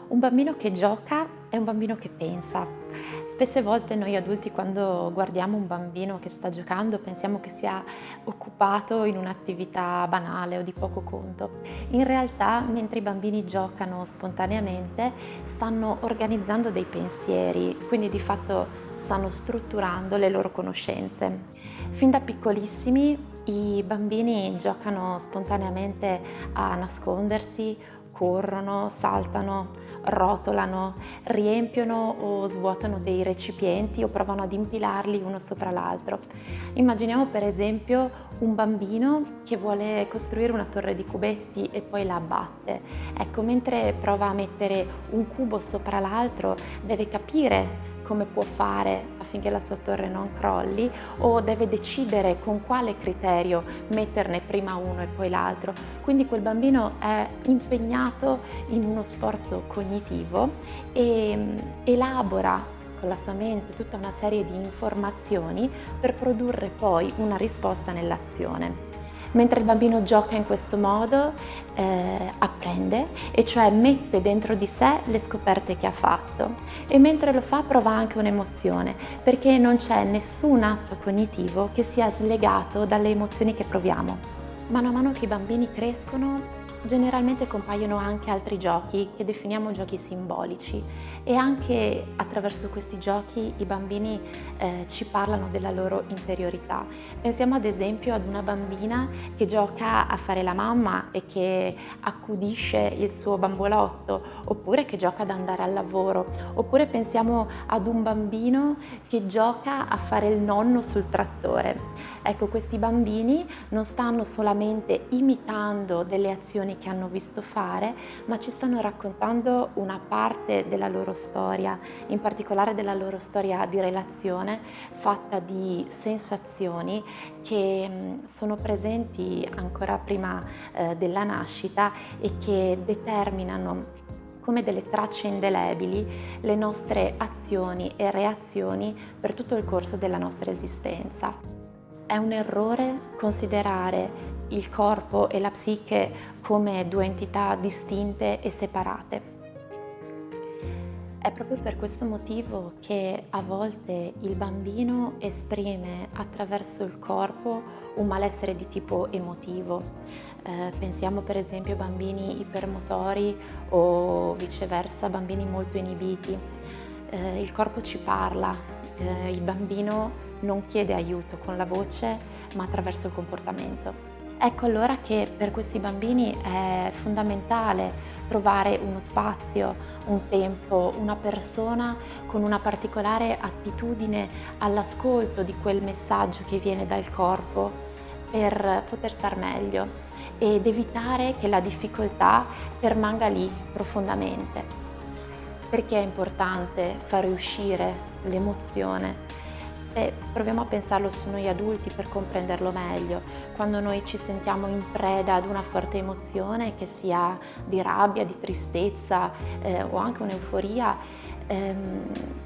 Un bambino che gioca è un bambino che pensa. Spesse volte noi adulti quando guardiamo un bambino che sta giocando pensiamo che sia occupato in un'attività banale o di poco conto. In realtà, mentre i bambini giocano spontaneamente, stanno organizzando dei pensieri, quindi di fatto stanno strutturando le loro conoscenze. Fin da piccolissimi i bambini giocano spontaneamente a nascondersi, corrono, saltano, rotolano, riempiono o svuotano dei recipienti o provano ad impilarli uno sopra l'altro. Immaginiamo per esempio un bambino che vuole costruire una torre di cubetti e poi la abbatte. Ecco, mentre prova a mettere un cubo sopra l'altro, deve capire come può fare affinché la sua torre non crolli o deve decidere con quale criterio metterne prima uno e poi l'altro. Quindi quel bambino è impegnato in uno sforzo cognitivo e elabora con la sua mente tutta una serie di informazioni per produrre poi una risposta nell'azione. Mentre il bambino gioca in questo modo, apprende, e cioè mette dentro di sé le scoperte che ha fatto, e mentre lo fa prova anche un'emozione, perché non c'è nessun atto cognitivo che sia slegato dalle emozioni che proviamo. Mano a mano che i bambini crescono, generalmente compaiono anche altri giochi che definiamo giochi simbolici, e anche attraverso questi giochi i bambini ci parlano della loro interiorità. Pensiamo ad esempio ad una bambina che gioca a fare la mamma e che accudisce il suo bambolotto, oppure che gioca ad andare al lavoro, oppure pensiamo ad un bambino che gioca a fare il nonno sul trattore. Ecco, questi bambini non stanno solamente imitando delle azioni che hanno visto fare, ma ci stanno raccontando una parte della loro storia, in particolare della loro storia di relazione, fatta di sensazioni che sono presenti ancora prima della nascita e che determinano come delle tracce indelebili le nostre azioni e reazioni per tutto il corso della nostra esistenza. È un errore considerare il corpo e la psiche come due entità distinte e separate. È proprio per questo motivo che a volte il bambino esprime attraverso il corpo un malessere di tipo emotivo. Pensiamo per esempio a bambini ipermotori o viceversa bambini molto inibiti. Il corpo ci parla, il bambino non chiede aiuto con la voce, ma attraverso il comportamento. Ecco allora che per questi bambini è fondamentale trovare uno spazio, un tempo, una persona con una particolare attitudine all'ascolto di quel messaggio che viene dal corpo per poter star meglio ed evitare che la difficoltà permanga lì profondamente. Perché è importante far uscire l'emozione? Proviamo a pensarlo su noi adulti per comprenderlo meglio. Quando noi ci sentiamo in preda ad una forte emozione, che sia di rabbia, di tristezza o anche un'euforia,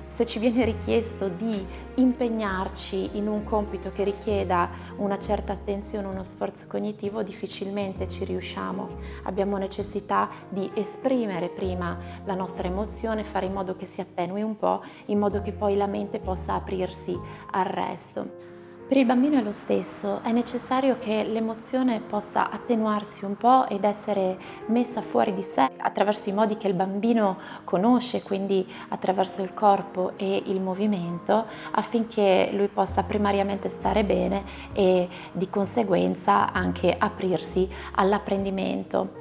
se ci viene richiesto di impegnarci in un compito che richieda una certa attenzione, uno sforzo cognitivo, difficilmente ci riusciamo. Abbiamo necessità di esprimere prima la nostra emozione, fare in modo che si attenui un po', in modo che poi la mente possa aprirsi al resto. Per il bambino è lo stesso, è necessario che l'emozione possa attenuarsi un po' ed essere messa fuori di sé attraverso i modi che il bambino conosce, quindi attraverso il corpo e il movimento, affinché lui possa primariamente stare bene e di conseguenza anche aprirsi all'apprendimento.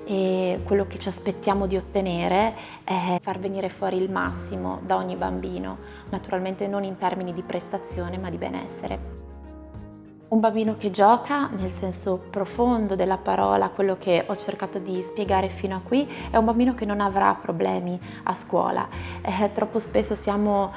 E quello che ci aspettiamo di ottenere è far venire fuori il massimo da ogni bambino, naturalmente non in termini di prestazione ma di benessere. Un bambino che gioca, nel senso profondo della parola, quello che ho cercato di spiegare fino a qui, è un bambino che non avrà problemi a scuola. Troppo spesso siamo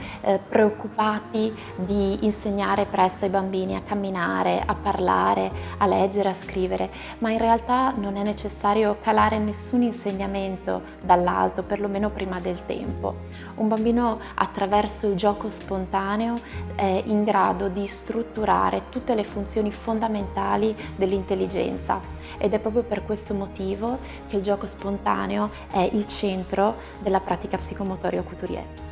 preoccupati di insegnare presto ai bambini a camminare, a parlare, a leggere, a scrivere, ma in realtà non è necessario calare nessun insegnamento dall'alto, perlomeno prima del tempo. Un bambino attraverso il gioco spontaneo è in grado di strutturare tutte le funzioni funzioni fondamentali dell'intelligenza ed è proprio per questo motivo che il gioco spontaneo è il centro della pratica psicomotoria couturier.